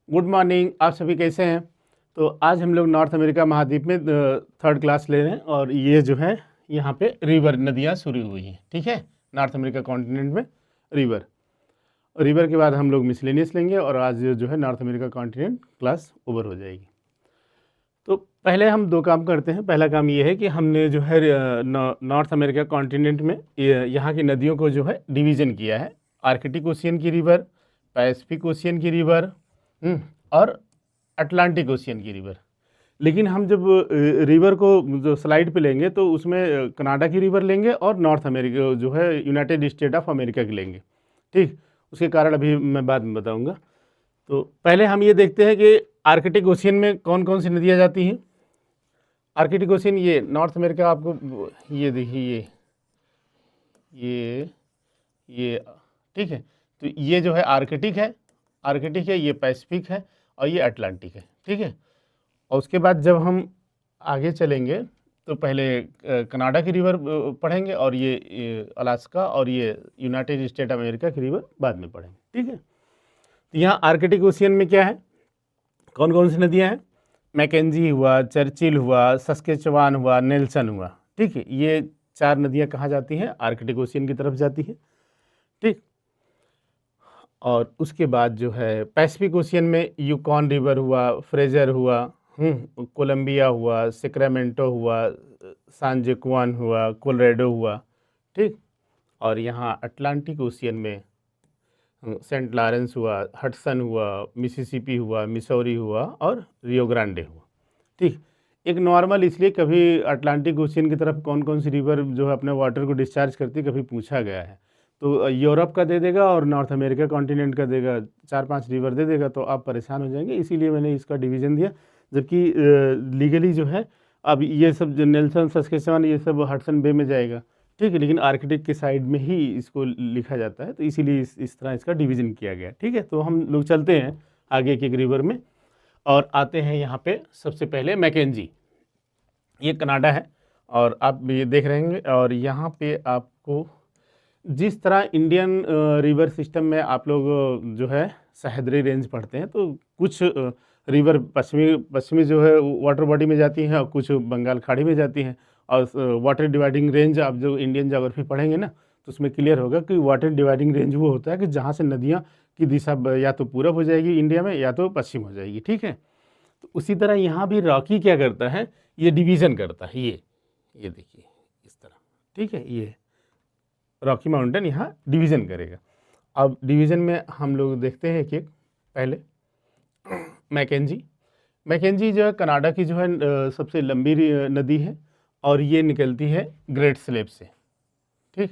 Good morning. आप सभी कैसे हैं? तो आज हम लोग नॉर्थ अमेरिका महाद्वीप में थर्ड क्लास ले रहे हैं और ये जो है यहाँ पे रिवर नदियाँ शुरू हुई हैं। ठीक है, नॉर्थ अमेरिका कॉन्टिनेंट में रिवर रिवर के बाद हम लोग मिसलेनियस लेंगे और आज जो है north America continent class over हो जाएगी। तो पहले हम दो काम करते हैं। पहला काम ये है कि हमने जो है नॉर्थ अमेरिका कॉन्टिनेंट में यहाँ की नदियों को जो है डिवीज़न किया है। आर्कटिक ओशियन की रिवर, पैसिफिक ओशियन की रिवर और अटलांटिक ओशियन की रिवर। लेकिन हम जब रिवर को जो स्लाइड पे लेंगे तो उसमें कनाडा की रिवर लेंगे और नॉर्थ अमेरिका जो है यूनाइटेड स्टेट ऑफ अमेरिका की लेंगे। ठीक, उसके कारण अभी मैं बाद में बताऊंगा। तो पहले हम ये देखते हैं कि आर्कटिक ओशियन में कौन कौन सी नदियाँ जाती हैं। आर्कटिक ओशियन ये नॉर्थ अमेरिका, आपको ये देखिए ये ठीक है। तो ये जो है आर्कटिक है, ये पैसिफिक है और ये अटलांटिक है। ठीक है, और उसके बाद जब हम आगे चलेंगे तो पहले कनाडा की रिवर पढ़ेंगे और ये अलास्का और ये यूनाइटेड स्टेट अमेरिका की रिवर बाद में पढ़ेंगे। ठीक है, तो यहाँ आर्कटिक ओशियन में क्या है, कौन कौन सी नदियाँ हैं? मैकेंजी हुआ, चर्चिल हुआ, सस्केचवान हुआ, नेल्सन हुआ। ठीक है, ये चार नदियाँ कहाँ जाती हैं? आर्कटिक ओशियन की तरफ जाती हैं। ठीक, और उसके बाद जो है पैसिफिक ओशियन में यूकॉन रिवर हुआ, फ्रेजर हुआ, कोलंबिया हुआ, सेक्रामेंटो हुआ, सांजेकुआन हुआ, कोलोराडो हुआ। ठीक, और यहाँ अटलांटिक ओशियन में सेंट लॉरेंस हुआ, हडसन हुआ, मिसिसिपी हुआ, मिसौरी हुआ और रियो ग्रांडे हुआ। ठीक, एक नॉर्मल इसलिए कभी अटलांटिक ओशियन की तरफ कौन कौन सी रिवर जो है अपने वाटर को डिस्चार्ज करती है कभी पूछा गया है। तो यूरोप का दे देगा और नॉर्थ अमेरिका कॉन्टिनेंट का देगा, 4-5 रिवर दे देगा तो आप परेशान हो जाएंगे, इसीलिए मैंने इसका डिवीज़न दिया। जबकि लीगली जो है अब ये सब जो नेल्सन, सस्केचुआन, ये सब हडसन बे में जाएगा। ठीक है, लेकिन आर्कटिक के साइड में ही इसको लिखा जाता है, तो इसीलिए इस तरह इसका डिवीज़न किया गया। ठीक है, तो हम लोग चलते हैं आगे के रिवर में और आते हैं यहाँ पे सबसे पहले मैकेंजी। ये कनाडा है और आप ये देख रहे हैं। और यहाँ पे आपको जिस तरह इंडियन रिवर सिस्टम में आप लोग जो है सह्याद्री रेंज पढ़ते हैं, तो कुछ रिवर पश्चिमी जो है वाटर बॉडी में जाती हैं और कुछ बंगाल खाड़ी में जाती हैं। और वाटर डिवाइडिंग रेंज आप जो इंडियन ज्योग्राफी पढ़ेंगे ना तो उसमें क्लियर होगा कि वाटर डिवाइडिंग रेंज वो होता है कि जहाँ से नदियाँ की दिशा या तो पूरब हो जाएगी इंडिया में या तो पश्चिम हो जाएगी। ठीक है, तो उसी तरह यहाँ भी रॉकी क्या करता है, ये डिवीज़न करता है। ये देखिए इस तरह। ठीक है, ये रॉकी माउंटेन यहाँ डिवीज़न करेगा। अब डिवीज़न में हम लोग देखते हैं कि पहले मैकेंजी जो है कनाडा की जो है सबसे लंबी नदी है और ये निकलती है ग्रेट स्लेप से। ठीक,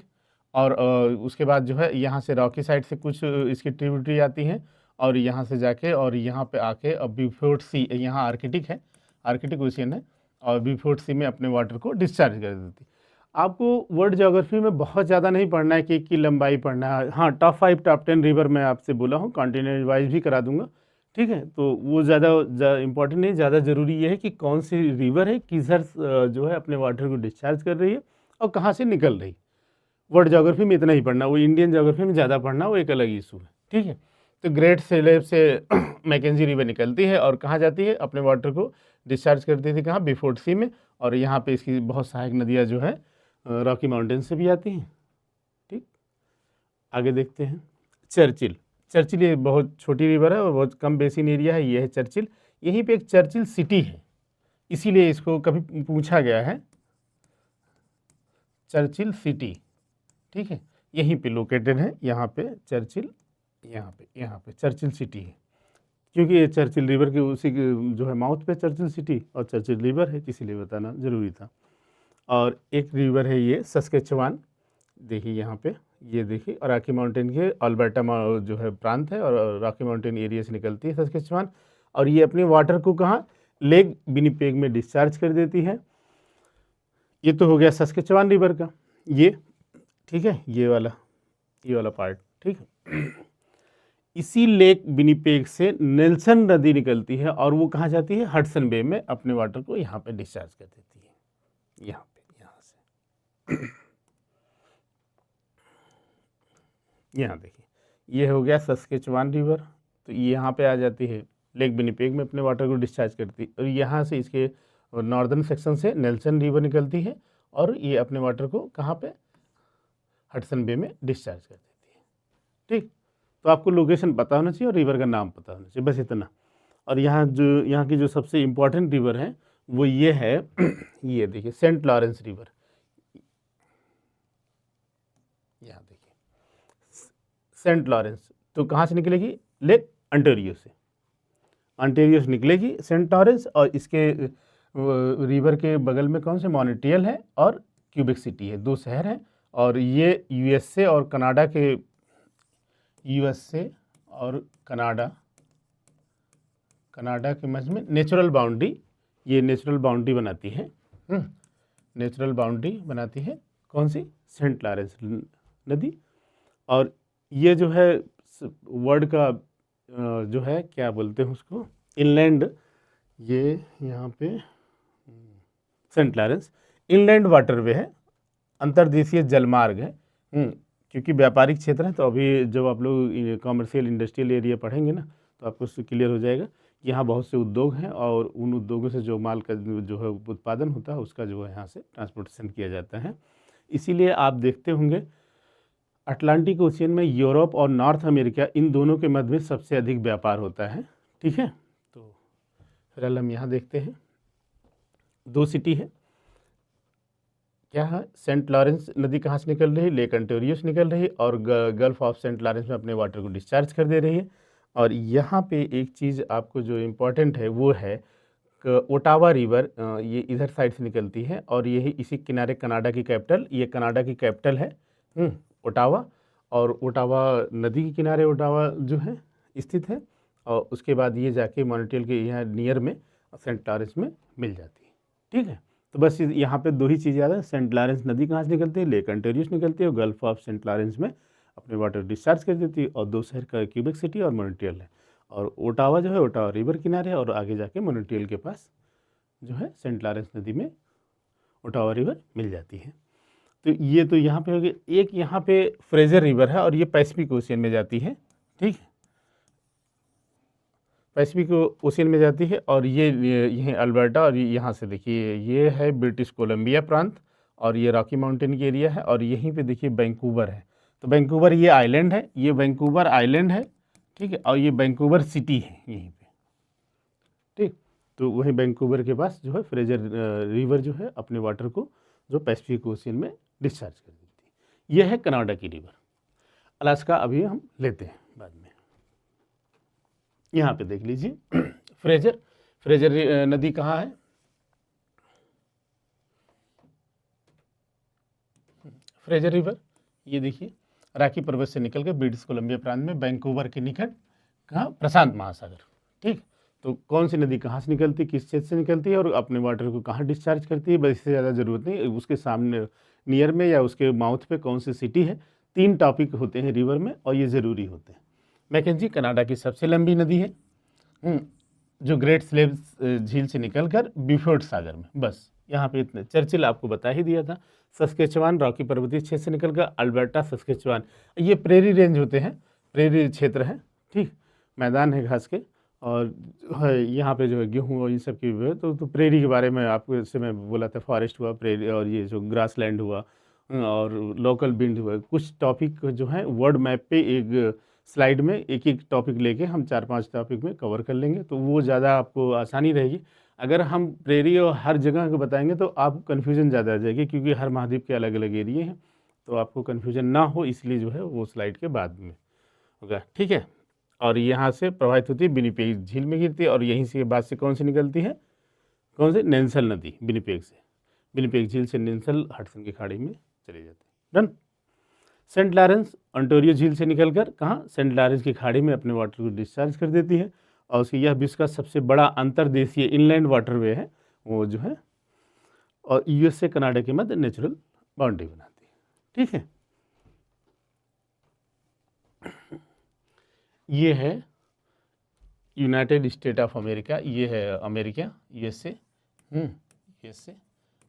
और उसके बाद जो है यहाँ से रॉकी साइड से कुछ इसकी ट्रिब्यूटरी आती हैं और यहाँ से जाके और यहाँ पे आके अब बीफोर्ट सी, यहाँ आर्कटिक ओशियन है और बीफोर्ट सी में अपने वाटर को डिस्चार्ज कर देती है। आपको वर्ल्ड ज्योग्राफी में बहुत ज़्यादा नहीं पढ़ना है कि इसकी लंबाई पढ़ना है। हाँ, टॉप 5 टॉप 10 रिवर मैं आपसे बोला हूँ, कॉन्टिनेंट वाइज भी करा दूंगा। ठीक है, तो वो ज़्यादा इंपॉर्टेंट नहीं, ज़्यादा ज़रूरी ये है कि कौन सी रिवर है, किधर जो है अपने वाटर को डिस्चार्ज कर रही है और कहाँ से निकल रही। वर्ल्ड ज्योग्राफी में इतना ही पढ़ना, वो इंडियन ज्योग्राफी में ज़्यादा पढ़ना वो एक अलग इशू है। ठीक है, तो ग्रेट स्लेप से मैकेंजी रिवर निकलती है और कहाँ जाती है, अपने वाटर को डिस्चार्ज करती थी कहाँ, बीफोर्ट सी में। और यहाँ पे इसकी बहुत सहायक नदियाँ जो है रॉकी माउंटेन से भी आती हैं। ठीक, आगे देखते हैं चर्चिल ये बहुत छोटी रिवर है और बहुत कम बेसिन एरिया है। ये है चर्चिल, यहीं पे एक चर्चिल सिटी है, इसीलिए इसको कभी पूछा गया है चर्चिल सिटी। ठीक है, यहीं पे लोकेटेड है, यहाँ पे चर्चिल, यहाँ पे चर्चिल सिटी है, क्योंकि ये चर्चिल रिवर की उसी जो है माउथ पे चर्चिल सिटी और चर्चिल रिवर है, इसीलिए बताना ज़रूरी था। और एक रिवर है ये सस्केचुआन, देखिए यहाँ पे, ये देखिए रॉकी माउंटेन के अल्बर्टा जो है प्रांत है और रॉकी माउंटेन एरिया से निकलती है सस्केचुआन और ये अपने वाटर को कहाँ, लेक विनिपेग में डिस्चार्ज कर देती है। ये तो हो गया सस्केचुआन रिवर का ये। ठीक है, ये वाला पार्ट। ठीक है, इसी लेक विनिपेग से नेल्सन नदी निकलती है और वो कहाँ जाती है, हडसन बे में अपने वाटर को यहाँ पे डिस्चार्ज कर देती है, यहाँ से। यहाँ देखिए, ये हो गया सस्केचुआन रिवर, तो ये यहाँ पे आ जाती है लेक विनिपेग में अपने वाटर को डिस्चार्ज करती है। और यहाँ से इसके नॉर्दर्न सेक्शन से नेल्सन रिवर निकलती है और ये अपने वाटर को कहाँ पे, हडसन बे में डिस्चार्ज कर देती है। ठीक, तो आपको लोकेशन पता होना चाहिए और रिवर का नाम पता होना चाहिए, बस इतना। और यहाँ की जो सबसे इम्पोर्टेंट रिवर है वो ये है ये देखिए सेंट लॉरेंस रिवर। यहाँ देखिए सेंट लॉरेंस, तो कहाँ से निकलेगी, लेक अंटेरियो से, अंटेरियो से निकलेगी सेंट लॉरेंस। और इसके रिवर के बगल में कौन से, मॉन्ट्रियल है और क्यूबेक सिटी है, 2 शहर हैं। और ये यूएसए और कनाडा के, यूएसए और कनाडा के मध्य में नेचुरल बाउंड्री, ये नेचुरल बाउंड्री बनाती है, नेचुरल बाउंड्री बनाती है कौन सी, सेंट लॉरेंस नदी। और ये जो है वर्ल्ड का जो है क्या बोलते हैं उसको, इनलैंड, ये यहाँ पे सेंट लॉरेंस इनलैंड वाटरवे है, अंतर्देशीय जलमार्ग है। क्योंकि व्यापारिक क्षेत्र है, तो अभी जब आप लोग कॉमर्शियल इंडस्ट्रियल एरिया पढ़ेंगे ना तो आपको उससे क्लियर हो जाएगा। यहाँ बहुत से उद्योग हैं और उन उद्योगों से जो माल का जो है उत्पादन होता है उसका जो है यहाँ से ट्रांसपोर्टेशन किया जाता है। इसीलिए आप देखते होंगे अटलांटिक ओशियन में यूरोप और नॉर्थ अमेरिका, इन दोनों के मध्य में सबसे अधिक व्यापार होता है। ठीक है, तो फिलहाल हम यहाँ देखते हैं 2 सिटी है, क्या है, सेंट लॉरेंस नदी कहाँ से निकल रही है, लेक अंटेरियो से निकल रही है और गल्फ ऑफ सेंट लॉरेंस में अपने वाटर को डिस्चार्ज कर दे रही है। और यहाँ पे एक चीज़ आपको जो इम्पोर्टेंट है वो है ओटावा रिवर, ये इधर साइड से निकलती है और यही इसी किनारे कनाडा की कैपिटल, ये कनाडा की कैपिटल है ओटावा। और ओटावा नदी के किनारे ओटावा जो है स्थित है और उसके बाद ये जाके मॉन्ट्रियल के यहाँ नियर में सेंट लॉरेंस में मिल जाती है। ठीक है, तो बस यहाँ पे 2 ही चीज़ याद है, सेंट लॉरेंस नदी कहाँ से निकलती है, लेक अंटेरियो से निकलती है और गल्फ ऑफ सेंट लॉरेंस में अपने वाटर डिस्चार्ज कर देती है। और 2 शहर का क्यूबेक सिटी और मॉन्ट्रियल है। और ओटावा जो है, ओटावा रिवर किनारे और आगे जाके मॉन्ट्रियल के पास जो है सेंट लॉरेंस नदी में ओटावा रिवर मिल जाती है। तो ये तो यहाँ पे हो गया। एक यहाँ पे फ्रेजर रिवर है और ये पैसिफिक ओशियन में जाती है। ठीक है, पैसिफिक ओशियन में जाती है और ये अल्बर्टा और यहाँ से देखिए ये है ब्रिटिश कोलंबिया प्रांत और ये रॉकी माउंटेन की एरिया है। और यहीं पे देखिए वैंकूवर है, तो वैंकूवर ये आइलैंड है, ये वैंकूवर आइलैंड है। ठीक है, और ये वैंकूवर सिटी है यहीं पे। ठीक, तो वहीं वैंकूवर के पास जो है फ्रेजर रिवर जो है अपने वाटर को जो पैसिफिक ओशियन में डिस्चार्ज कर देती है। यह है कनाडा की रिवर। अलास्का अभी हम लेते हैं बाद में। यहाँ पे देख लीजिए फ्रेजर नदी कहाँ है, फ्रेजर रिवर ये देखिए रॉकी पर्वत से निकल के ब्रिटिश कोलंबिया प्रांत में वैंकूवर के निकट कहाँ, प्रशांत महासागर। ठीक, तो कौन सी नदी कहाँ से निकलती है, किस क्षेत्र से निकलती है और अपने वाटर को कहाँ डिस्चार्ज करती है, बस इससे ज़्यादा ज़रूरत नहीं। उसके सामने नियर में या उसके माउथ पे कौन सी सिटी है, 3 टॉपिक होते हैं रिवर में और ये ज़रूरी होते हैं। मैकेंजी कनाडा की सबसे लंबी नदी है जो ग्रेट स्लेव्स झील से निकलकर ब्यूफोर्ड सागर में, बस यहाँ पे इतने। चर्चिल आपको बता ही दिया था। सस्केचुआन रॉकी पर्वतीय क्षेत्र से निकलकर अल्बर्टा सस्केचुआन, ये प्रेरी रेंज होते हैं, प्रेरी क्षेत्र है। ठीक, मैदान है घास के और यहाँ पे जो है गेहूँ और इन सब की तो प्रेरी के बारे में आपको जैसे मैं बोला था, फॉरेस्ट हुआ, प्रेरी और ये जो ग्रासलैंड हुआ और लोकल विंड हुआ। कुछ टॉपिक जो है वर्ल्ड मैप पे एक स्लाइड में एक एक टॉपिक लेके हम 4-5 टॉपिक में कवर कर लेंगे, तो वो ज़्यादा आपको आसानी रहेगी। अगर हम प्रेरी और हर जगह को बताएंगे तो आप कन्फ्यूजन ज़्यादा आ जाएगी, क्योंकि हर महाद्वीप के अलग अलग एरिए हैं, तो आपको कन्फ्यूजन ना हो इसलिए जो है वो स्लाइड के बाद में होगा। ठीक है, और यहाँ से प्रभावित होती है विनिपेग झील में गिरती है और यहीं से बाद से कौन सी निकलती है, कौन सी, नेल्सन नदी विनिपेग से, विनिपेग झील से नेल्सन हडसन की खाड़ी में चली जाती है। डन। सेंट लॉरेंस ओंटारियो झील से निकलकर कहाँ, सेंट लॉरेंस की खाड़ी में अपने वाटर को डिस्चार्ज कर देती है और उसकी यह विश्व का सबसे बड़ा अंतर्देशीय इनलैंड वाटरवे है वो जो है, और यूएसए कनाडा के मध्य नेचुरल बाउंड्री बनाती है। ठीक है, ये है यूनाइटेड स्टेट ऑफ अमेरिका, ये है अमेरिका, यूएसए, यूएसए।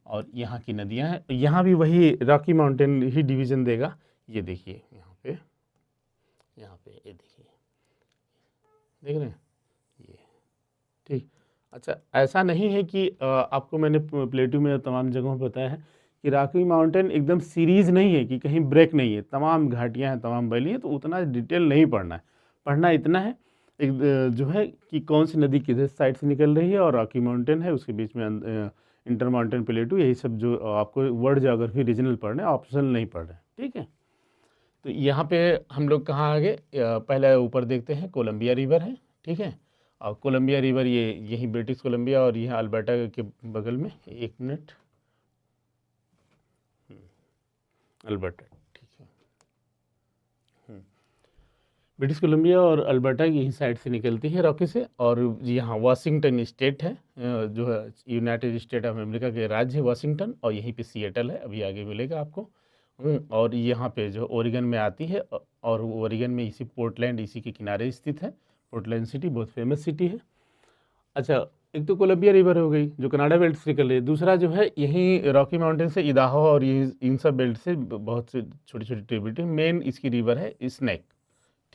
और यहाँ की नदियाँ हैं, यहाँ भी वही रॉकी माउंटेन ही डिवीज़न देगा। ये देखिए यहाँ पे ये देखिए, देख रहे हैं, ये ठीक। अच्छा, ऐसा नहीं है कि आपको मैंने प्लेटू में तमाम जगहों पर बताया है कि रॉकी माउंटेन एकदम सीरीज़ नहीं है कि कहीं ब्रेक नहीं है, तमाम घाटियाँ हैं, तमाम वैली हैं, तो उतना डिटेल नहीं पढ़ना है। पढ़ना इतना है एक जो है कि कौन सी नदी किधर साइड से निकल रही है और रॉकी माउंटेन है, उसके बीच में इंटर माउंटेन प्लेटू, यही सब जो आपको वर्ल्ड ज्योग्राफी रीजनल पढ़ना है, ऑप्शनल नहीं पढ़ रहे हैं, ठीक है। तो यहाँ पे हम लोग कहाँ आ गए, पहले ऊपर देखते हैं कोलंबिया रिवर है, ठीक है। और कोलंबिया रिवर ये यही ब्रिटिश कोलंबिया और यह अल्बर्टा के बगल में, एक मिनट, अल्बर्टा, ठीक है। ब्रिटिश कोलंबिया और अल्बर्टा यही साइड से निकलती है रॉकी से, और यहाँ वाशिंगटन स्टेट है, जो है यूनाइटेड स्टेट ऑफ अमेरिका के राज्य है वाशिंगटन, और यहीं पे सिएटल है, अभी आगे मिलेगा आपको। और यहाँ पे जो ओरिगन में आती है, और ओरिगन में इसी पोर्टलैंड इसी के किनारे स्थित है। पोर्टलैंड सिटी बहुत फेमस सिटी है। अच्छा, एक तो कोलंबिया रिवर हो गई जो कनाडा बेल्ट से निकल रही है, दूसरा जो है यहीं रॉकी माउंटेन से इदाहो और ये इन सब बेल्ट से बहुत से छोटी छोटी ट्रिब्यूटरी, मेन इसकी रिवर है स्नैक,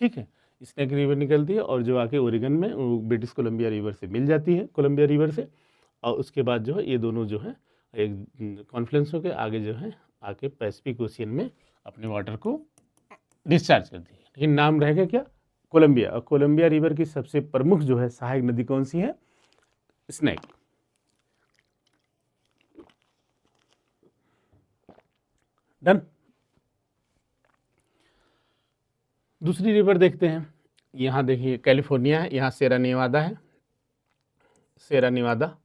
ठीक है। स्नैक रिवर निकलती है और जो आके ओरिगन में वो ब्रिटिश कोलंबिया रिवर से मिल जाती है, कोलंबिया रिवर से, और उसके बाद जो है ये दोनों जो है एक कॉन्फ्लुएंस होकर आगे जो है आके पैसिफिक ओशियन में अपने वाटर को डिस्चार्ज करती है। लेकिन नाम रहेगा क्या, कोलंबिया। और कोलंबिया रिवर की सबसे प्रमुख जो है सहायक नदी कौन सी है, स्नैक। डन। दूसरी रिवर देखते हैं, यहाँ देखिए कैलिफोर्निया है, यहाँ सेरा नेवादा है, सेरा नेवादा,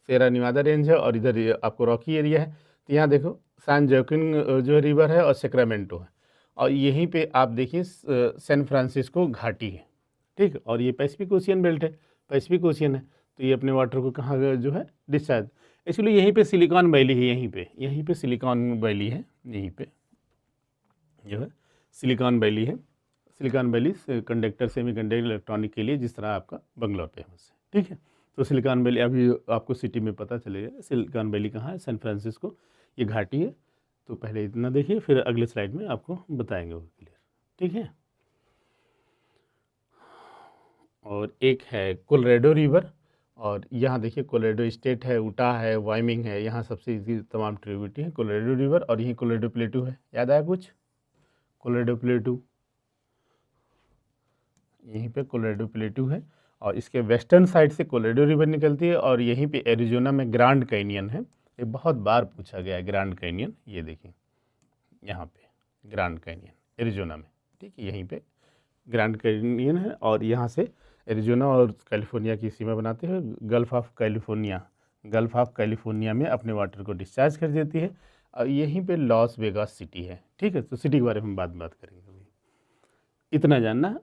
सेरा नेवादा रेंज है, और इधर आपको रॉकी एरिया है। तो यहाँ देखो सैन जोकिन जो रिवर है और सेक्रामेंटो है, और यहीं पे आप देखिए सैन फ्रांसिस्को घाटी है, ठीक। और ये पैसिफिक ओशियन बेल्ट है, पैसिफिक ओशियन है, तो ये अपने वाटर को कहाँ जो है डिस्चार्ज, इसलिए यहीं पे सिलिकॉन वैली है, यहीं पे सिलिकॉन वैली है, यहीं पे जो है सिलिकॉन वैली है। Silicon valley conductor semi conductor electronic के लिए जिस तरह आपका बंगलौर फेमस है, ठीक है। तो सिलिकॉन वैली अभी आपको सिटी में पता चलेगा सिलिकॉन वैली कहाँ है, सैन फ्रांसिस्को, ये घाटी है। तो पहले इतना देखिए, फिर अगले स्लाइड में आपको बताएंगे वो क्लियर, ठीक है। और एक है कोलोराडो रिवर, और यहाँ देखिए कोलोराडो स्टेट है, उटा है, वाइमिंग है, यहाँ सबसे इसकी तमाम ट्रिब्यूटरी है कोलोराडो रिवर, और यहीं कोलोराडो प्लेटू है, याद आया कुछ, कोलोराडो प्लेटू, यहीं पे कोलोराडो प्लेटू है, और इसके वेस्टर्न साइड से कोलोराडो रिवर निकलती है, और यहीं पे एरिजोना में ग्रैंड कैनियन है, ये बहुत बार पूछा गया है ग्रैंड कैनियन, ये देखिए यहाँ पे ग्रैंड कैनियन एरिजोना में, ठीक है, यहीं पे ग्रैंड कैनियन है, और यहाँ से एरिजोना और कैलिफोर्निया की सीमा बनाते हुए गल्फ ऑफ कैलिफोर्निया में अपने वाटर को डिस्चार्ज कर देती है, और यहीं पे लॉस वेगास सिटी है, ठीक है। तो सिटी के बारे में बात करेंगे, इतना जानना है।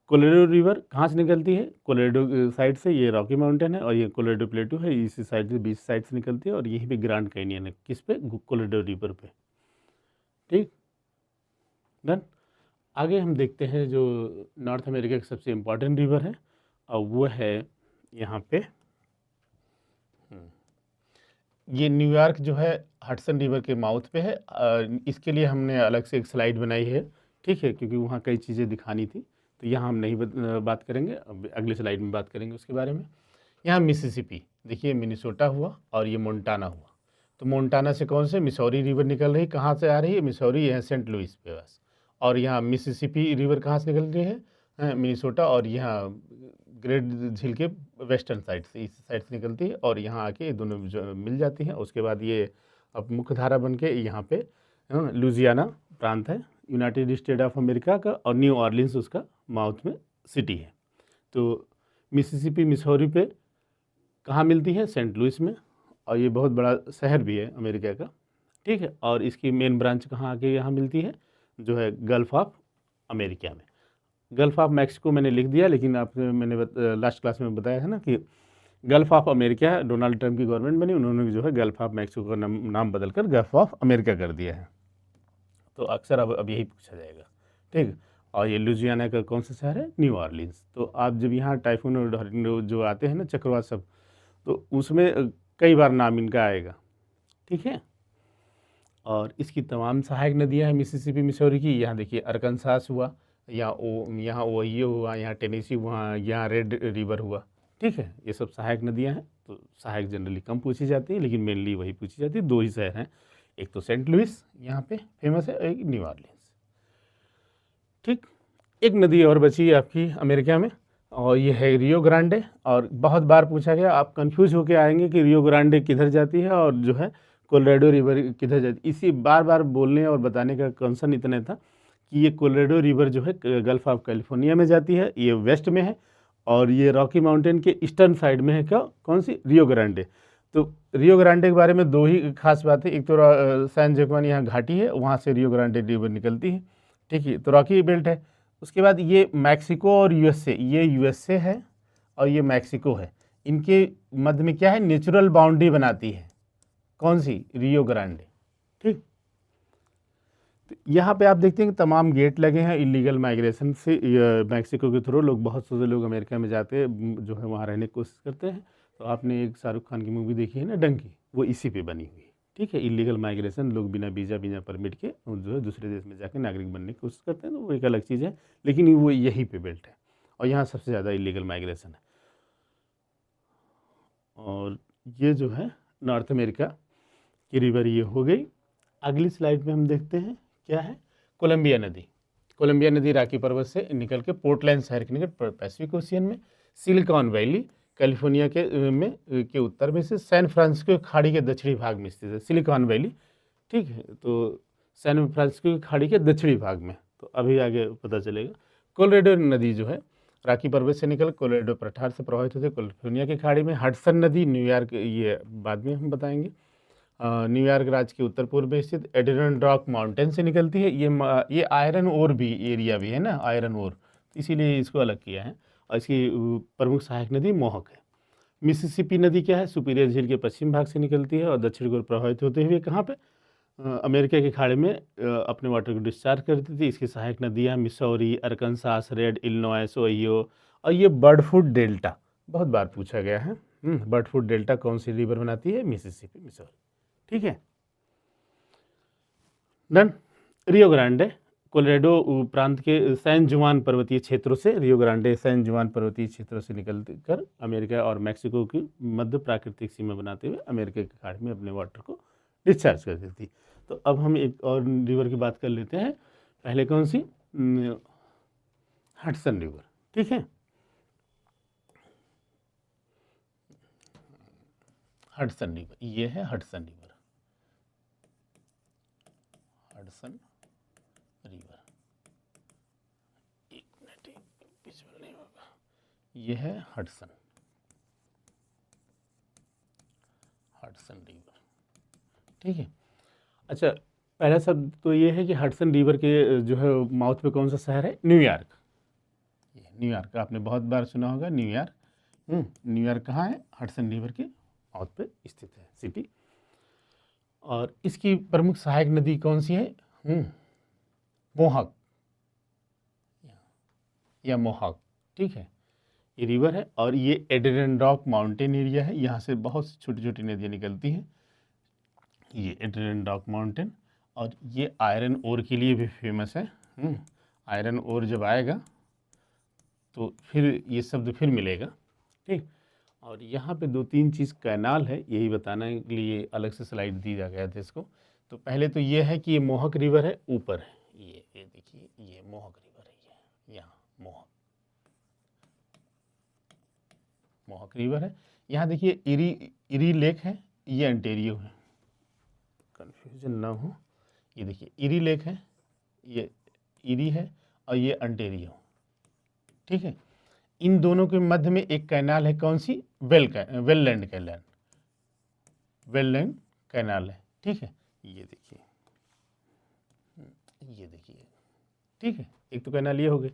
कोलोराडो रिवर कहाँ से निकलती है, कोलोराडो साइड से, ये रॉकी माउंटेन है, और ये कोलोराडो प्लेटू है, इसी साइड से बीच साइड से निकलती है, और यहीं पे ग्रैंड कैनियन है, किस पे, कोलोराडो रिवर पे, ठीक। डन। आगे हम देखते हैं जो नॉर्थ अमेरिका की सबसे इम्पॉर्टेंट रिवर है, और वो है यहाँ पे ये न्यूयॉर्क जो है हडसन रिवर के माउथ पे है। इसके लिए हमने अलग से एक स्लाइड बनाई है, ठीक है, क्योंकि वहाँ कई चीज़ें दिखानी थी, तो यहाँ हम नहीं बात करेंगे, अब अगले स्लाइड में बात करेंगे उसके बारे में। यहाँ मिसिसिपी देखिए, मिनेसोटा हुआ और ये मोन्टाना हुआ। तो मोन्टाना से कौन से, मिसौरी रिवर निकल रही, कहाँ से आ रही है, मिसौरी, यहाँ सेंट लुइस पे बस। और यहाँ मिसिसिपी रिवर कहाँ से निकल रही है, मिनेसोटा, और यहाँ ग्रेट झील के वेस्टर्न साइड से, इस साइड से निकलती है, और यहाँ आके ये दोनों जो मिल जाती हैं। उसके बाद ये अब मुख्य धारा बन के यहाँ पे लुजियाना प्रांत है यूनाइटेड स्टेट ऑफ अमेरिका का, और न्यू ऑर्लिन्स उसका माउथ में सिटी है। तो मिसिसिपी मिसौरी पे कहाँ मिलती है, सेंट लुइस में, और ये बहुत बड़ा शहर भी है अमेरिका का, ठीक है। और इसकी मेन ब्रांच कहाँ आके यहाँ मिलती है, जो है गल्फ ऑफ अमेरिका में। गल्फ ऑफ मैक्सिको मैंने लिख दिया, लेकिन मैंने लास्ट क्लास में बताया था ना कि gulf of America, Donald Trump की गवर्नमेंट बनी, उन्होंने जो है गल्फ ऑफ मैक्सिको का नाम बदलकर गल्फ ऑफ अमेरिका कर दिया है। तो अक्सर अब यही पूछा जाएगा, ठीक। और ये लुजियाना का कौन सा शहर है, न्यू ऑर्लिन्स। तो आप जब यहाँ टाइफून और टोरनाडो जो आते हैं ना, चक्रवात सब, तो उसमें कई बार नाम इनका आएगा, ठीक है। और इसकी तमाम सहायक नदियाँ हैं मिसिसिपी मिसौरी की, यहाँ देखिए अरकनसास हुआ, यहाँ ओहियो हुआ, यहाँ टेनेसी हुआ, यहाँ रेड रिवर हुआ, ठीक है। ये सब सहायक नदियाँ हैं, तो सहायक जनरली कम पूछी जाती है, लेकिन मेनली वही पूछी जाती है। 2 ही शहर हैं, एक तो सेंट लुइस यहाँ पे फेमस है, एक न्यू ऑर्लियंस, ठीक। एक नदी और बची है आपकी अमेरिका में, और ये है रियो ग्रांडे। और बहुत बार पूछा गया, आप कंफ्यूज होके आएंगे कि रियो ग्रांडे किधर जाती है और जो है कोलोराडो रिवर किधर जाती है। इसी बार बार बोलने और बताने का कंसर्न इतना था कि ये कोलोराडो रिवर जो है गल्फ ऑफ कैलिफोर्निया में जाती है, ये वेस्ट में है, और ये रॉकी माउंटेन के ईस्टर्न साइड में है। क्या कौन सी? Rio Grande. तो रियो ग्रांडे के बारे में 2 ही खास बात है, एक तो सैन जोक्वान यहाँ घाटी है, वहाँ से रियो ग्रांडे रिवर निकलती है, ठीक है, तो रॉकी बेल्ट है। उसके बाद ये मैक्सिको और यूएसए, ये यूएसए है और ये मैक्सिको है, इनके मध्य में क्या है? नेचुरल बाउंड्री बनाती है। कौन सी? रियो ग्रांडे, ठीक। तो यहाँ पे आप देखते हैं कि तमाम गेट लगे हैं इलीगल माइग्रेशन से। मैक्सिको के थ्रू लोग, बहुत से लोग अमेरिका में जाते हैं, जो है वहाँ रहने की कोशिश करते हैं। तो आपने एक शाहरुख खान की मूवी देखी है ना, डंकी, वो इसी पे बनी हुई है, ठीक है। इलीगल माइग्रेशन, लोग बिना वीज़ा बिना परमिट के जो है दूसरे देश में जाकर नागरिक बनने की कोशिश करते हैं, तो वो एक अलग चीज़ है, लेकिन वो यहीं पे बेल्ट है और यहाँ सबसे ज़्यादा इलीगल माइग्रेशन है। और ये जो है नॉर्थ अमेरिका की रिवर ये हो गई। अगली स्लाइड में हम देखते हैं क्या है? कोलंबिया नदी। कोलंबिया नदी राकी पर्वत से निकल के पोर्टलैंड शहर के निकट पैसिफिक ओशियन में, सिलिकॉन वैली कैलिफोर्निया के उत्तर में से सैन फ्रांसिस्को खाड़ी के दक्षिणी भाग में स्थित है। सिलिकॉन वैली, ठीक है, तो सैन फ्रांसिस्को की खाड़ी के दक्षिणी भाग में, तो अभी आगे पता चलेगा। कोलोराडो नदी जो है राकी पर्वत से निकल कोलोराडो पठार से प्रभावित होते कैलिफोर्निया की खाड़ी में। हडसन नदी न्यूयॉर्क, ये बाद में हम बताएंगे, न्यूयॉर्क राज्य के उत्तर पूर्व में स्थित एडिरनडॉक माउंटेन से निकलती है। ये आयरन ओर भी एरिया भी है ना, आयरन ओर, इसीलिए इसको अलग किया है। और इसकी प्रमुख सहायक नदी मोहक है। मिसिसिपी नदी क्या है? सुपीरियर झील के पश्चिम भाग से निकलती है और दक्षिण को प्रभावित होते हुए कहाँ पे? अमेरिका के खाड़ी में अपने वाटर को डिस्चार्ज करती थी। इसकी सहायक नदियाँ Missouri, Arkansas, red Illinois, Ohio, और ये बर्डफुट डेल्टा बहुत बार पूछा गया है। बर्डफुट डेल्टा कौन सी रिवर बनाती है? मिसिसिपी, मिसौरी, ठीक है। डन। रियो ग्रांडे कोलोराडो प्रांत के सैन जुआन पर्वतीय क्षेत्रों से, रियो ग्रांडे सैन जुआन पर्वतीय क्षेत्रों से निकल कर अमेरिका और मैक्सिको की मध्य प्राकृतिक सीमा बनाते हुए अमेरिका की खाड़ी में अपने वाटर को डिस्चार्ज कर देती। तो अब हम एक और रिवर की बात कर लेते हैं। पहले कौन सी? हडसन रिवर, ठीक है। हडसन रिवर, ये है हडसन रिवर, हडसन रिवर, एक मिनट, विजुअल नहीं होगा, ये है हडसन, हडसन रिवर, ठीक है। अच्छा, पहला शब्द तो ये है कि हडसन रिवर के जो है माउथ पे कौन सा शहर है? न्यूयॉर्क। ये न्यूयॉर्क आपने बहुत बार सुना होगा, न्यूयॉर्क। न्यूयॉर्क कहाँ है? हडसन रिवर के माउथ पे स्थित है सिटी। और इसकी प्रमुख सहायक नदी कौन सी है? मोहक या मोहक, ठीक है, ये रिवर है। और ये एडिरनडॉक माउंटेन एरिया है, यहाँ से बहुत सी छोटी छोटी नदियाँ निकलती हैं। ये एडिरनडॉक माउंटेन, और ये आयरन ओर के लिए भी फेमस है। आयरन ओर जब आएगा तो फिर ये शब्द फिर मिलेगा, ठीक। और यहाँ पे 2-3 चीज़ कैनाल है, यही बताने के लिए अलग से स्लाइड दिया गया था इसको। तो पहले तो ये है कि ये मोहक रिवर है, ऊपर है, ये देखिए, ये मोहक रिवर है, ये यहाँ मोहक रिवर है। यहाँ देखिए इरी लेक है, ये अंटेरियो है, कन्फ्यूजन ना हो। ये देखिए इरी लेक है, ये इरी है, और ये अंटेरियो, ठीक है। इन दोनों के मध्य में एक कैनाल है, कौन सी? वेललैंड कैनाल, वेललैंड कैनाल है, ठीक है। ये देखिए, ये देखिए, ठीक है, एक तो कैनाल ये हो गई।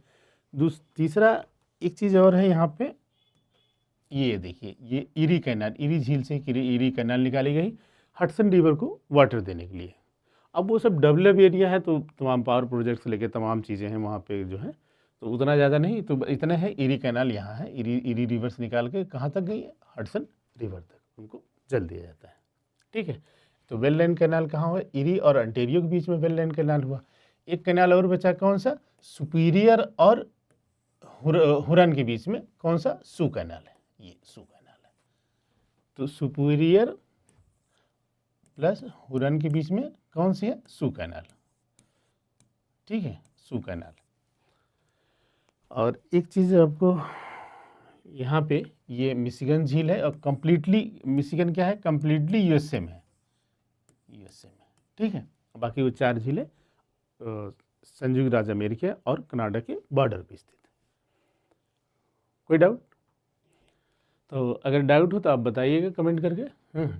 तीसरा एक चीज़ और है यहाँ पे, ये देखिए, ये इरी कैनाल, इरी झील से इरी कैनाल निकाली गई हडसन रिवर को वाटर देने के लिए। अब वो सब डेवलप एरिया है, तो तमाम पावर प्रोजेक्ट से लेकर तमाम चीज़ें हैं वहाँ पे जो है, तो उतना ज़्यादा नहीं, तो इतना है। इरी कैनाल यहाँ है, इरी रिवर से निकाल के कहाँ तक गई है? हडसन रिवर तक उनको जल दिया जाता है, ठीक है। तो वेललैंड कैनाल कहाँ हुआ? इरी और अंटेरियो के बीच में वेललैंड कैनाल हुआ। एक कैनाल और बचा, कौन सा? सुपीरियर और हुरन के बीच में कौन सा? सू कैनाल है, ये सू कैनाल है। तो सुपीरियर प्लस हुरन के बीच में कौन सी है? सू कैनाल, ठीक है, सू कैनाल। और एक चीज़ आपको यहाँ पे, ये मिशिगन झील है और कंप्लीटली मिशिगन क्या है? कंप्लीटली यूएसए में है, यूएसए में, ठीक है। बाकी वो 4 झीलें संयुक्त राज्य अमेरिका और कनाडा के बॉर्डर पे स्थित है। कोई डाउट? तो अगर डाउट हो तो आप बताइएगा कमेंट करके,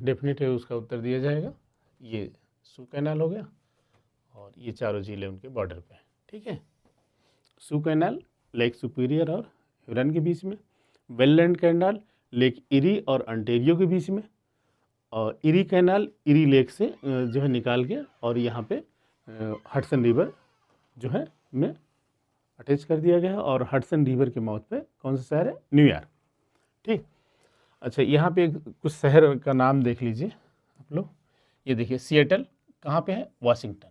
डेफिनेट है उसका उत्तर दिया जाएगा। ये सू कैनाल हो गया और ये चारों झीलें उनके बॉर्डर पे हैं, ठीक है। सू कैनाल लेक सुपीरियर और हुरन के बीच में, वेललैंड कैनाल लेक इरी और अंटेरियो के बीच में, और इरी कैनाल इरी लेक से जो है निकाल के और यहाँ पे हडसन रिवर जो है में अटैच कर दिया गया है। और हडसन रिवर के माउथ पे कौन सा शहर है? न्यूयॉर्क, ठीक। अच्छा, यहाँ पे कुछ शहर का नाम देख लीजिए आप लोग। ये देखिए, सिएटल कहाँ पे है? वाशिंगटन,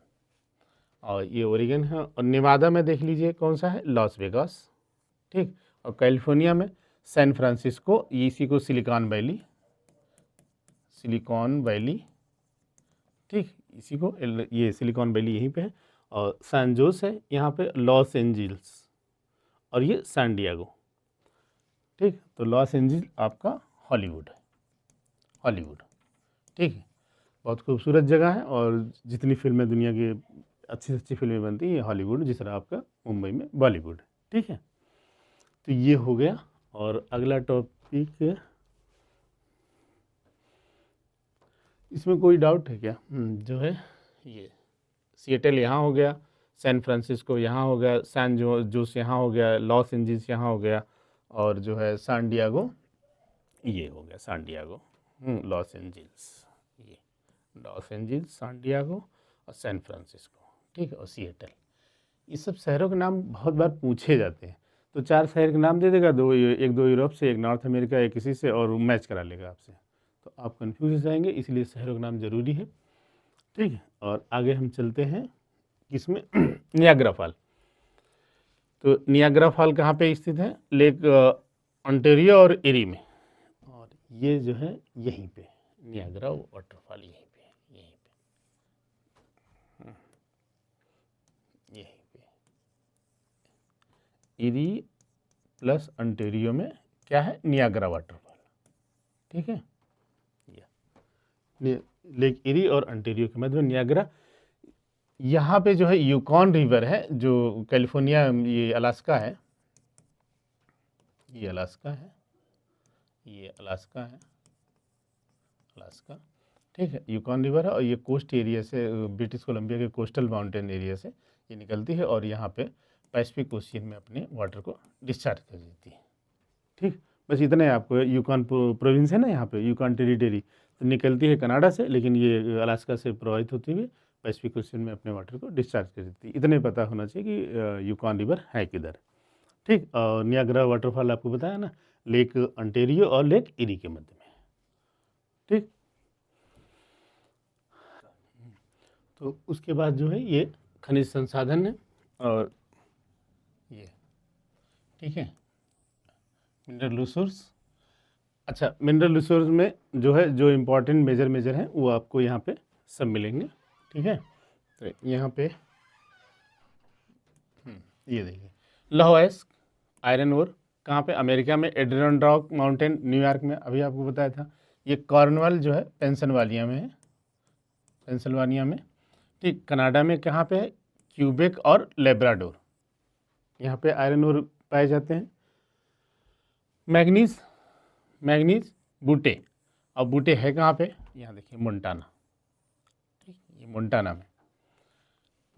और ये ओरेगन है। और नेवादा में देख लीजिए कौन सा है? लॉस वेगास, ठीक। और कैलिफोर्निया में सैन फ्रांसिस्को, ये इसी को सिलिकॉन वैली, सिलिकॉन वैली, ठीक, इसी को ये सिलिकॉन वैली यहीं पे है। और सैन जोस है यहाँ पे, लॉस एंजिल्स, और ये सैन डिएगो, ठीक। तो लॉस एंजिल्स आपका हॉलीवुड है, हॉलीवुड, ठीक है। बहुत खूबसूरत जगह है और जितनी फिल्में दुनिया की अच्छी से अच्छी फिल्में बनती हैं ये हॉलीवुड, जिस तरह आपका मुंबई में बॉलीवुड है, ठीक है। तो ये हो गया। और अगला टॉपिक, इसमें कोई डाउट है क्या? जो है ये सिएटल यहाँ हो गया, सैन फ्रांसिस्को यहाँ हो गया, सैन जोस यहाँ हो गया, लॉस एंजिल्स यहाँ हो गया, और जो है सैन डिएगो ये हो गया, सैन डिएगो, लॉस एंजिल्स, ये लॉस एंजिल्स, सैन डिएगो और सैन फ्रांसिस्को, ठीक है, और सिएटल। ये सब शहरों के नाम बहुत बार पूछे जाते हैं। तो 4 शहर के नाम दे देगा, एक दो यूरोप से, एक नॉर्थ अमेरिका, एक किसी से, और मैच करा लेगा आपसे। तो आप कंफ्यूज हो जाएंगे, इसलिए शहरों का नाम जरूरी है, ठीक है। और आगे हम चलते हैं किसमें? Niagara fall. तो नियाग्रा फॉल कहाँ पे स्थित है? लेक ओंटारियो और एरी में, और ये जो है यहीं पे नियाग्रा वाटरफॉल यहीं पे है, यहीं पे एरी प्लस ओंटारियो में क्या है? नियाग्रा वाटरफॉल, ठीक है। लेक इरी और ओंटारियो के मध्य में नियाग्रा। यहाँ पे जो है यूकॉन रिवर है, जो कैलिफोर्निया, ये अलास्का है, ये अलास्का है, ये अलास्का है, अलास्का, ठीक है। यूकॉन रिवर है और ये कोस्ट एरिया से, ब्रिटिश कोलंबिया के कोस्टल माउंटेन एरिया से ये निकलती है और यहाँ पे पैसिफिक ओशियन में अपने वाटर को डिस्चार्ज कर देती है, ठीक। बस इतना है आपको। यूकॉन प्रोविंस है ना यहाँ पे, यूकॉन टेरिटरी, तो निकलती है कनाडा से, लेकिन ये अलास्का से प्रवाहित होती हुई पैसिफिक ओशियन में अपने वाटर को डिस्चार्ज कर देती है। इतने पता होना चाहिए कि यूकॉन रिवर है किधर, ठीक। और नियाग्रा वाटरफॉल आपको बताया ना, लेक ओंटारियो और लेक इरी के मध्य में, ठीक। तो उसके बाद जो है ये खनिज संसाधन है, और ये, ठीक है, मिनरल रिसोर्स। अच्छा, मिनरल रिसोर्स में जो है, जो इम्पोर्टेंट मेजर हैं वो आपको यहाँ पे सब मिलेंगे, ठीक है। तो यहाँ पे ये देखिए, लौह अयस्क, आयरन ओर, कहाँ पे? अमेरिका में एडिरनडॉक माउंटेन, न्यूयॉर्क में, अभी आपको बताया था। ये कॉर्नवाल जो है पेंसिल्वानिया में है, पेंसिल्वानिया में, ठीक। कनाडा में कहाँ पे है? क्यूबेक और लेब्राडोर, यहाँ पे आयरन ओर पाए जाते हैं। मैग्नीज, मैग्नीज बूटे, और बूटे है कहाँ पे? यहाँ देखिए, मोन्टाना, ठीक, ये मोन्टाना में।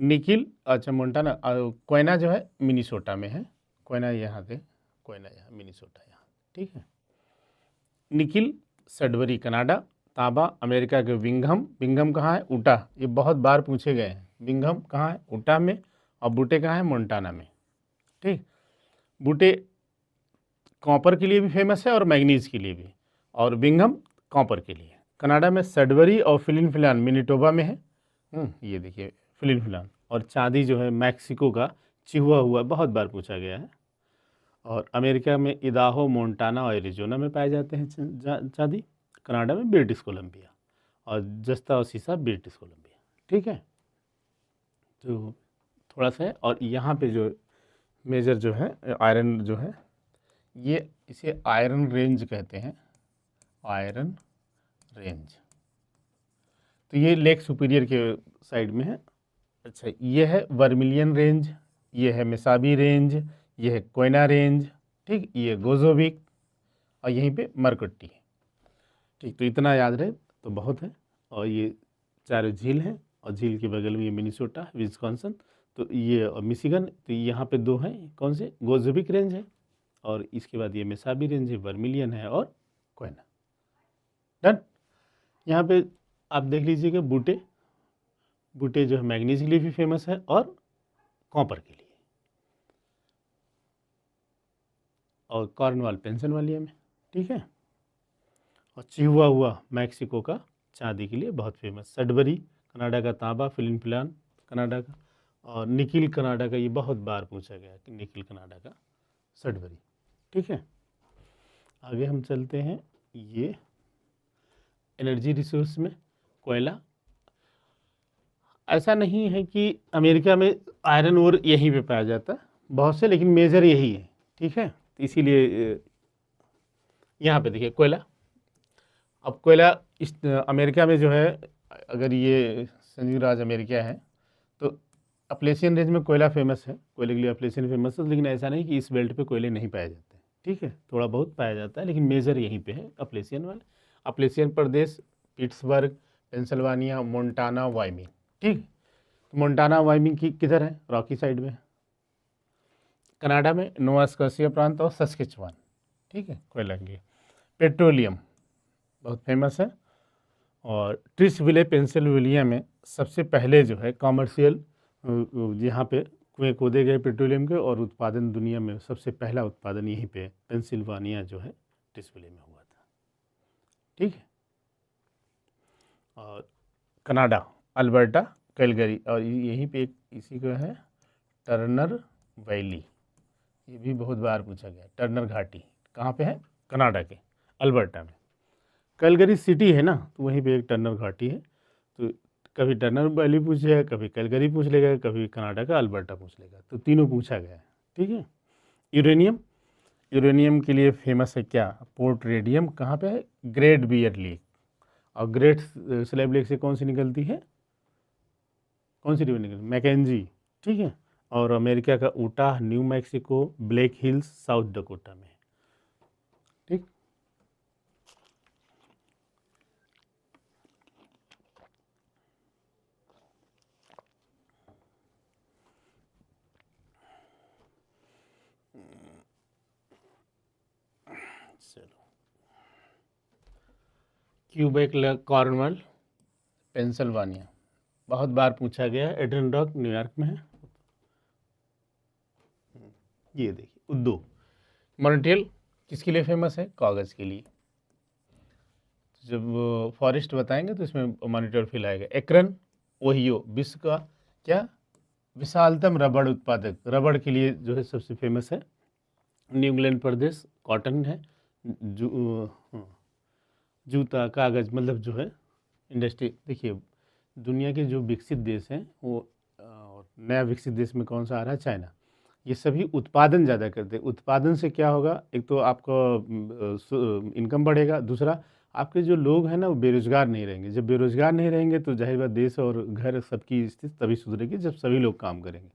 निकिल, अच्छा मोन्टाना, कोयना जो है मिनीसोटा में है, कोयना यहाँ थे, कोयना यहाँ, मिनीसोटा यहाँ, ठीक है। निकिल सडबरी कनाडा, तांबा अमेरिका के विंघम, विंघम कहाँ है? उटा, ये बहुत बार पूछे गए हैं। विंघम कहाँ है? उटा में। और बूटे कहाँ है? मोन्टाना में, ठीक। बूटे कॉपर के लिए भी फेमस है और मैग्नीज के लिए भी, और विंघम कॉपर के लिए। कनाडा में सडबरी और फिलिन फिलान मिनीटोबा में है, ये देखिए फिलिन फिलान, और चांदी जो है मैक्सिको का चिहुआ हुआ बहुत बार पूछा गया है। और अमेरिका में इदाहो, मोंटाना और एरिजोना में पाए जाते हैं चांदी। कनाडा में ब्रिटिश कोलंबिया, और जस्ता और सीसा ब्रिटिश कोलंबिया। ठीक है, तो थोड़ा सा है। और यहाँ पे जो मेजर जो है आयरन जो है, ये इसे आयरन रेंज कहते हैं, आयरन रेंज। तो ये लेक सुपीरियर के साइड में है। अच्छा, ये है वर्मिलियन रेंज, ये है मिसाबी रेंज, ये है कोयना रेंज, ठीक, ये गोजोविक, और यहीं पे मरकट्टी है। ठीक, तो इतना याद रहे तो बहुत है। और ये चारों झील हैं, और झील के बगल में ये मिनीसोटा, विस्कॉन्सन, तो ये मिशिगन। तो यहाँ पे दो हैं, कौन से, गोजोविक रेंज है, और इसके बाद ये मिसाबी रेंज है, वर्मिलियन है, और कोयना। डन। यहाँ पे आप देख लीजिएगा बूटे, बूटे जो है मैग्नीज के लिए भी फेमस है और कॉपर के लिए, और कॉर्नवाल पेंसिल्वेनिया में। ठीक है, और चिहुआ हुआ मैक्सिको का चांदी के लिए बहुत फेमस। सडबरी कनाडा का तांबा, फिलिपिन्स कनाडा का, और निकिल कनाडा का, ये बहुत बार पूछा गया कि निकिल कनाडा का सडबरी। ठीक है, आगे हम चलते हैं। ये एनर्जी रिसोर्स में कोयला, ऐसा नहीं है कि अमेरिका में आयरन ओर यहीं पे पाया जाता है, बहुत से, लेकिन मेजर यही है। ठीक है, तो इसीलिए यहाँ पे देखिए कोयला। अब कोयला इस अमेरिका में जो है, अगर ये संयुक्त राज्य अमेरिका है तो अपलेशियन रेंज में कोयला फेमस है, कोयले के लिए अपलेशियन फेमस है, लेकिन ऐसा नहीं कि इस बेल्ट पे कोयले नहीं पाए जाते। ठीक है, थोड़ा बहुत पाया जाता है, लेकिन मेजर यहीं पे है अपलेशियन वाले। अपलेशियन प्रदेश पिट्सबर्ग, पेंसिल्वेनिया, मोंटाना, वाइमिंग। ठीक, तो मोंटाना वाइमिंग की किधर है, रॉकी साइड में। कनाडा में नोवा स्कॉशिया प्रांत और सस्केचुआन। ठीक है, कोयला के लिए। पेट्रोलियम बहुत फेमस है, और ट्रिसविले पेंसिल्वेनिया में सबसे पहले जो है कॉमर्शियल यहाँ पे कुएँ खोदे गए पेट्रोलियम के, और उत्पादन दुनिया में सबसे पहला उत्पादन यहीं पे पेंसिल्वेनिया जो है ट्रिसविले में हुआ था। ठीक है, और कनाडा अल्बर्टा, कैलगरी, और यहीं पे एक इसी का है टर्नर वैली, ये भी बहुत बार पूछा गया। टर्नर घाटी कहाँ पे है, कनाडा के अल्बर्टा में। कैलगरी सिटी है ना, तो वहीं पे एक टर्नर घाटी है। तो कभी टर्नर वैली पूछ लेगा, कभी कैलगरी पूछ लेगा, कभी कनाडा का अल्बर्टा पूछ लेगा, तो तीनों पूछा गया है। ठीक है, यूरेनियम, यूरेनियम के लिए फेमस है क्या, पोर्ट रेडियम, कहाँ पे है, ग्रेट बियर लेक। और ग्रेट स्लैब लेक से कौन सी निकलती है, कौन सी रिवर निकलती, मैकेंजी। ठीक है, और अमेरिका का Utah, New Mexico, Black Hills, South Dakota में। ठीक, चलो, क्यूबेक, कॉर्नवाल, पेंसिल्वेनिया, बहुत बार पूछा गया है। एडिनबर्ग न्यूयॉर्क में है। ये देखिए उद्योग, मॉन्ट्रियल किसके लिए फेमस है, कागज़ के लिए। जब फॉरेस्ट बताएंगे तो इसमें मॉन्ट्रियल फील आएगा। एकरन ओहियो, विश्व का क्या विशालतम रबड़ उत्पादक, रबड़ के लिए जो है सबसे फेमस है। न्यू इंग्लैंड प्रदेश कॉटन है, जूता, कागज़, मतलब जो है इंडस्ट्री। देखिए दुनिया के जो विकसित देश हैं वो, नया विकसित देश में कौन सा आ रहा है, चाइना। ये सभी उत्पादन ज़्यादा करते हैं। उत्पादन से क्या होगा, एक तो आपका इनकम बढ़ेगा, दूसरा आपके जो लोग हैं ना वो बेरोजगार नहीं रहेंगे। जब बेरोजगार नहीं रहेंगे तो जाहिर बात देश और घर सबकी स्थिति तभी सुधरेगी जब सभी लोग काम करेंगे।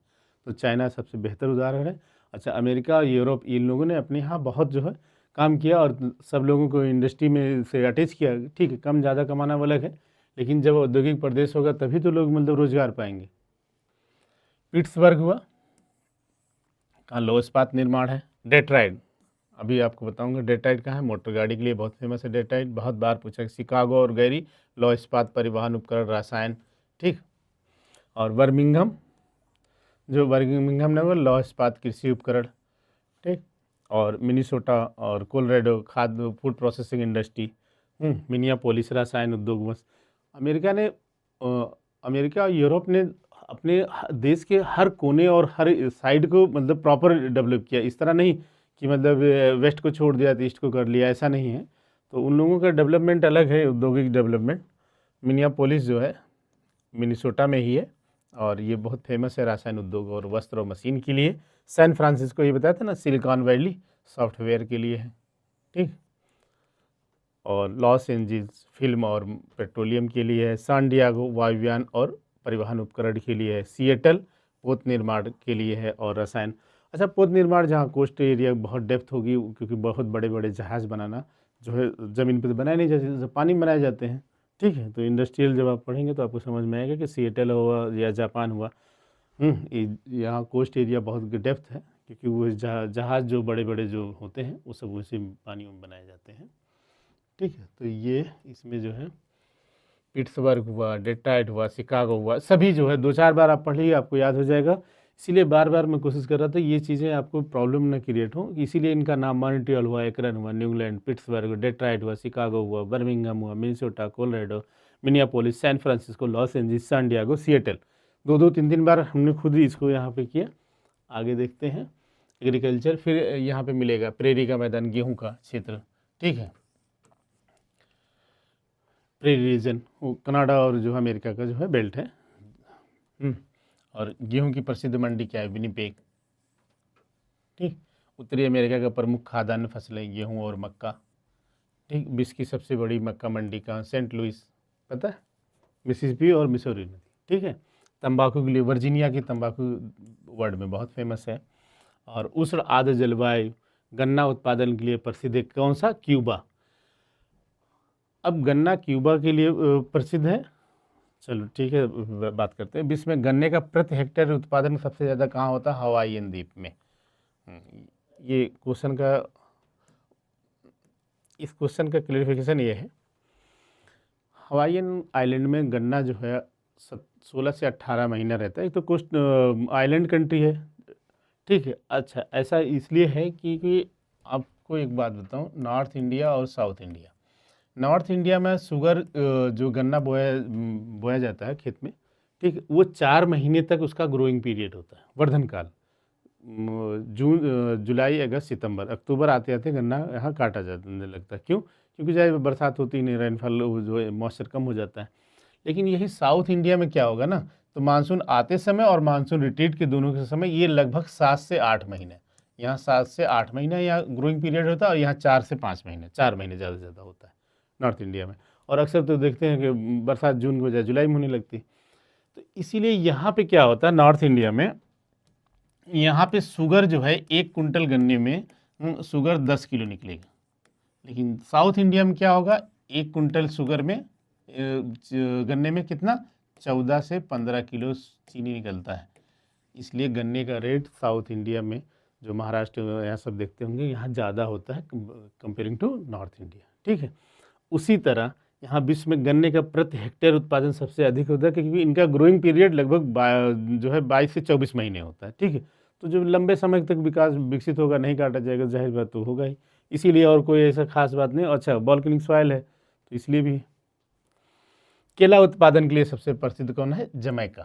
तो चाइना सबसे बेहतर उदाहरण है। अच्छा, अमेरिका और यूरोप, इन लोगों ने अपने यहाँ बहुत जो है काम किया और सब लोगों को इंडस्ट्री में से अटैच किया। ठीक है, कम ज़्यादा कमाना वो अलग है, लेकिन जब औद्योगिक प्रदेश होगा तभी तो लोग मतलब रोजगार पाएंगे। पिट्सबर्ग हुआ, कहाँ लौह इस्पात निर्माण है। डेट्राइट, अभी आपको बताऊंगा डेट्राइट कहाँ है, मोटर गाड़ी के लिए बहुत फेमस है डेट्राइट, बहुत बार पूछा है। शिकागो और गैरी, लौह इस्पात, परिवहन उपकरण, रसायन। ठीक, और बर्मिंघम, जो बर्मिंघम ने वो लौह इस्पात, कृषि उपकरण। ठीक, और मिनीसोटा और कोलोराडो, खाद्य फूड प्रोसेसिंग इंडस्ट्री। मिनियापोलिस, रसायन उद्योग। बस अमेरिका ने अमेरिका और यूरोप ने अपने देश के हर कोने और हर साइड को मतलब प्रॉपर डेवलप किया। इस तरह नहीं कि मतलब वेस्ट को छोड़ दिया तो ईस्ट को कर लिया, ऐसा नहीं है। तो उन लोगों का डेवलपमेंट अलग है, औद्योगिक डेवलपमेंट। मिनियापोलिस जो है मिनीसोटा में ही है और ये बहुत फेमस है रसायन उद्योग और वस्त्र और मशीन के लिए। सैन फ्रांसिस्को ये बताया था ना, सिलिकॉन वैली सॉफ्टवेयर के लिए है, ठीक। और लॉस एंजिल्स फिल्म और पेट्रोलियम के लिए है। सान डियागो वायुयान और परिवहन उपकरण के लिए है। सिएटल पोत निर्माण के लिए है और रसायन। अच्छा, पोत निर्माण जहाँ कोस्ट एरिया बहुत डेप्थ होगी, क्योंकि बहुत बड़े बड़े जहाज़ बनाना जो है ज़मीन पर तो बनाए नहीं जाते, जैसे पानी में बनाए जाते हैं, ठीक है। तो इंडस्ट्रियल जब आप पढ़ेंगे तो आपको समझ में आएगा कि सिएटल हुआ या जापान हुआ, यहाँ कोस्ट एरिया बहुत डेप्थ है, क्योंकि वो जहाज़ जो बड़े बड़े जो होते हैं वो सब उसी पानी में बनाए जाते हैं, ठीक है। तो ये इसमें जो है पिट्सबर्ग हुआ, डेट्रॉइट हुआ, शिकागो हुआ, सभी जो है 2-4 बार आप पढ़ लीजिए, आपको याद हो जाएगा। इसीलिए बार बार मैं कोशिश कर रहा था ये चीज़ें आपको प्रॉब्लम ना क्रिएट हो, इसीलिए इनका नाम मॉन्ट्रियल हुआ, एकरन हुआ, न्यूजीलैंड, पिट्सबर्ग, डेट्रॉइट हुआ, शिकागो हुआ, बर्मिंघम हुआ, Minnesota, Colorado, Minneapolis, San Francisco, Los Angeles, San Diego, Seattle. 2-2, 3-3 बार हमने खुद ही इसको यहाँ पे किया। आगे देखते हैं एग्रीकल्चर। फिर यहाँ पे मिलेगा प्रेरी का मैदान, गेहूँ का क्षेत्र, ठीक है। प्रेरी रीजन वो कनाडा और जो अमेरिका का जो है बेल्ट है। और गेहूं की प्रसिद्ध मंडी क्या है? विनिपेग, ठीक। उत्तरी अमेरिका का प्रमुख खाद्यान्न फसलें गेहूं और मक्का, ठीक। विश्व की सबसे बड़ी मक्का मंडी कहाँ? सेंट लुइस, पता है, मिसिसिपी और मिसौरी नदी, ठीक है। तंबाकू के लिए वर्जीनिया की तंबाकू वर्ल्ड में बहुत फेमस है। और उष्ण आर्द्र जलवायु गन्ना उत्पादन के लिए प्रसिद्ध है। कौन सा? क्यूबा। अब गन्ना क्यूबा के लिए प्रसिद्ध है। चलो ठीक है, बात करते हैं। विश्व में गन्ने का प्रति हेक्टेयर उत्पादन सबसे ज़्यादा कहाँ होता है? हवाईयन द्वीप में। ये क्वेश्चन का, इस क्वेश्चन का क्लेरिफिकेशन ये है, हवाईयन आइलैंड में गन्ना जो है 16 से 18 महीना रहता है। तो कोस्ट आइलैंड कंट्री है, ठीक है। अच्छा, ऐसा इसलिए है क्योंकि आपको एक बात बताऊं, नॉर्थ इंडिया और साउथ इंडिया, नॉर्थ इंडिया में शुगर जो गन्ना बोया जाता है खेत में, ठीक है, वो 4 महीने तक उसका ग्रोइंग पीरियड होता है, वर्धन काल। जून, जुलाई, अगस्त, सितंबर, अक्टूबर आते आते गन्ना यहाँ काटा जाने लगता है। क्यों? क्योंकि चाहे बरसात होती नहीं, रेनफॉल जो है मॉइस्चर कम हो जाता है। लेकिन यही साउथ इंडिया में क्या होगा ना, तो मानसून आते समय और मानसून रिट्रीट के दोनों के समय ये लगभग 7 से 8 महीने, यहाँ 7 से 8 महीने यहाँ ग्रोइंग पीरियड होता है, और यहाँ 4 से 5 महीने, 4 महीने ज़्यादा से ज़्यादा होता है नॉर्थ इंडिया में। और अक्सर तो देखते हैं कि बरसात जून के बजाय जुलाई में होने लगती। तो इसीलिए यहाँ पे क्या होता है, नॉर्थ इंडिया में यहाँ पे शुगर जो है 1 कुंटल गन्ने में शुगर 10 किलो निकलेगा। लेकिन साउथ इंडिया में क्या होगा, 1 कुंटल शुगर में गन्ने में कितना? 14 से 15 किलो चीनी निकलता है। इसलिए गन्ने का रेट साउथ इंडिया में, जो महाराष्ट्र यहाँ सब देखते होंगे, यहाँ ज़्यादा होता है कंपेयरिंग टू नॉर्थ इंडिया, ठीक है। उसी तरह यहाँ विश्व में गन्ने का प्रति हेक्टेयर उत्पादन सबसे अधिक होता है, क्योंकि इनका ग्रोइंग पीरियड लगभग जो है 22 से 24 महीने होता है, ठीक है। तो जो लंबे समय तक विकसित होगा, नहीं काटा जाएगा, जाहिर बात तो होगा ही। इसीलिए, और कोई ऐसा खास बात नहीं। अच्छा, वोल्केनिक सॉइल है तो इसलिए भी। केला उत्पादन के लिए सबसे प्रसिद्ध कौन है? जमैका,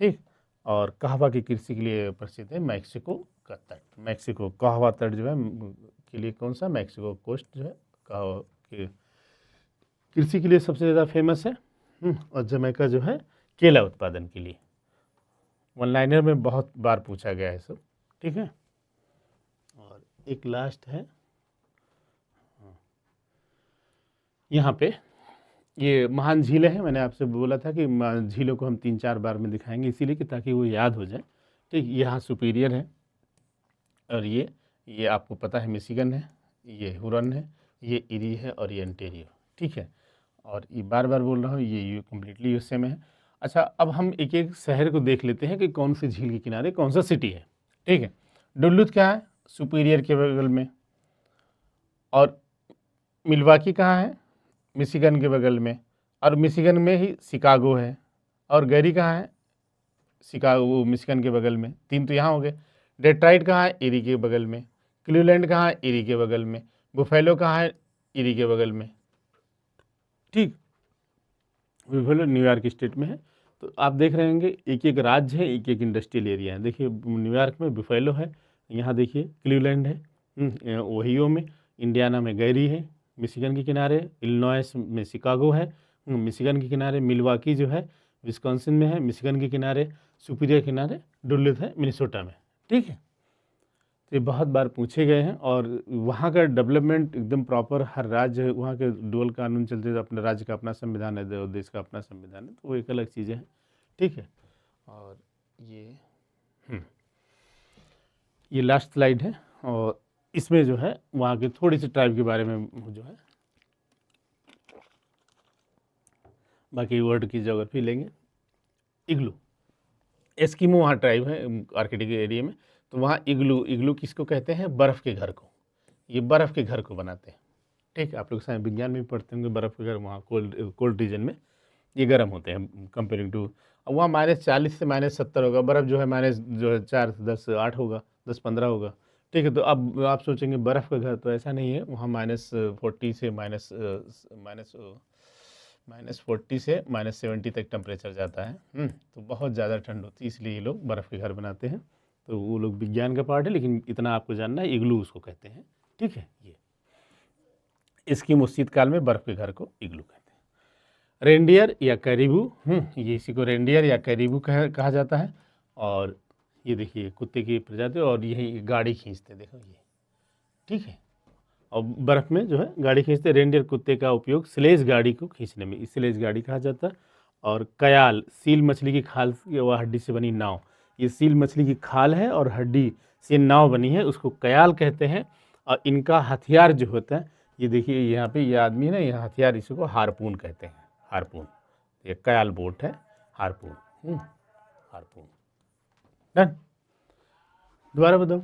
ठीक। और कहवा की कृषि के लिए प्रसिद्ध है मैक्सिको का तट। मैक्सिको कहवा तट जो है के लिए कौन सा? मैक्सिको कोस्ट जो है कहवा के कृषि के लिए सबसे ज़्यादा फेमस है। और जमैका जो है केला उत्पादन के लिए। वन लाइनर में बहुत बार पूछा गया है सब, ठीक है। और एक लास्ट है यहाँ पे, ये महान झीलें हैं। मैंने आपसे बोला था कि झीलों को हम 3-4 बार में दिखाएंगे, इसीलिए कि ताकि वो याद हो जाए, ठीक। यहाँ सुपीरियर है, और ये आपको पता है मिशिगन है, ये हुरन है, ये इरी है, और ये ओंटारियो, ठीक है। और ये बार बार बोल रहा हूँ, ये कम्प्लीटली यूएसए में है। अच्छा, अब हम एक एक शहर को देख लेते हैं कि कौन सी झील के किनारे कौन सा सिटी है, ठीक है। डुल्लुथ क्या है? सुपीरियर के बगल में। और मिल्वाकी कहाँ है? मिशिगन के बगल में। और मिशिगन में ही शिकागो है। और गैरी कहाँ है? शिकागो मिशिगन के बगल में। 3 तो यहाँ हो गए। डेट्रॉइट कहाँ है? एरी के बगल में। क्लीवलैंड कहाँ है? एरी के बगल में। बुफेलो कहाँ है? एरी के बगल में, ठीक। बुफेलो न्यूयॉर्क स्टेट में है। तो आप देख रहे होंगे एक एक राज्य है, एक एक इंडस्ट्रियल एरिया है। देखिए न्यूयॉर्क में बिफेलो है, यहाँ देखिए क्लीवलैंड है, ओहियो में, इंडियाना में गैरी है, मिशिगन के किनारे, इलिनॉइस में शिकागो है, मिशिगन के किनारे मिलवाकी जो है विस्कॉन्सिन में है, मिशिगन के किनारे सुपीरियर किनारे डुलुथ है मिनेसोटा में। ठीक है, तो ये बहुत बार पूछे गए हैं। और वहाँ का डेवलपमेंट एकदम प्रॉपर, हर राज्य वहाँ के डुअल कानून चलते थे, अपने राज्य का अपना संविधान है, देश का अपना संविधान है, तो वो एक अलग चीज़ें हैं। ठीक है, और ये लास्ट स्लाइड है, और इसमें जो है वहाँ के थोड़ी सी ट्राइब के बारे में जो है, बाकी वर्ड की ज्योग्राफी लेंगे। इग्लू, एस्किमो वहाँ ट्राइब है आर्कटिक एरिया में, तो वहाँ इग्लू किसको कहते हैं? बर्फ़ के घर को। ये बर्फ़ के घर को बनाते हैं। ठीक है, आप लोग साइंस विज्ञान में भी पढ़ते होंगे, बर्फ़ के घर वहाँ कोल्ड रीजन में ये गर्म होते हैं कंपेयरिंग टू, अब वहाँ -40 से -70 होगा, बर्फ़ जो है -4 से 10 8 होगा, 10-15 होगा। ठीक है, तो अब आप सोचेंगे बर्फ़ का घर, तो ऐसा नहीं है, वहाँ -40 से -70 तक टेम्परेचर जाता है। तो बहुत ज़्यादा ठंड होती है, इसलिए ये लोग बर्फ़ के घर बनाते हैं। तो वो लोग विज्ञान का पार्ट है, लेकिन इतना आपको जानना है, इग्लू उसको कहते हैं। ठीक है, ये एस्किमो शीतकाल में बर्फ़ के घर को इग्लू कहते हैं। रेंडियर या कैरिबू, ये इसी को रेंडियर या कैरिबू कहा जाता है। और ये देखिए कुत्ते की प्रजाति, और यही गाड़ी खींचते, देखो ये। ठीक है, और बर्फ़ में जो है गाड़ी खींचते। रेंडियर कुत्ते का उपयोग स्लेज गाड़ी को खींचने में, स्लेज गाड़ी कहा जाता है। और कयाल, सील मछली की खाल व हड्डी से बनी नाव, ये सील मछली की खाल है और हड्डी से नाव बनी है, उसको कयाल कहते हैं। और इनका हथियार जो होता है, ये देखिए यहाँ पे ये आदमी है ना, यह हथियार इसको हारपून कहते हैं, हारपून। ये कयाल बोट है, हारपून, हारपून। डन, दोबारा बताओ,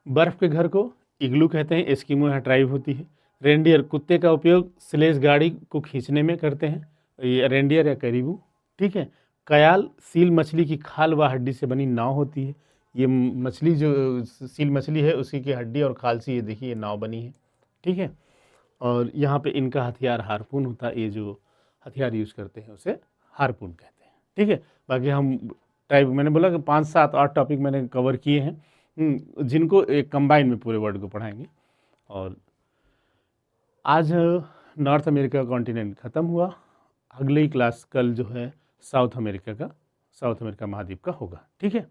बर्फ़ के घर को इग्लू कहते हैं, एस्किमो यहाँ ट्राइब होती है। रेंडियर कुत्ते का उपयोग स्लेज गाड़ी को खींचने में करते हैं, ये रेंडियर या कैरिबू। ठीक है, कयाल सील मछली की खाल व हड्डी से बनी नाव होती है। ये मछली जो सील मछली है, उसी की हड्डी और खाल से ये देखिए ये नाव बनी है। ठीक है, और यहाँ पे इनका हथियार हारपून होता है, ये जो हथियार यूज़ करते हैं उसे हारपून कहते हैं। ठीक है, बाकी हम टाइप, मैंने बोला कि 5 7 8 टॉपिक मैंने कवर किए हैं, जिनको एक कंबाइन में पूरे वर्ल्ड को पढ़ाएंगे। और आज नॉर्थ अमेरिका कॉन्टिनेंट ख़त्म हुआ, अगली क्लास कल जो है साउथ अमेरिका महाद्वीप का होगा। ठीक है।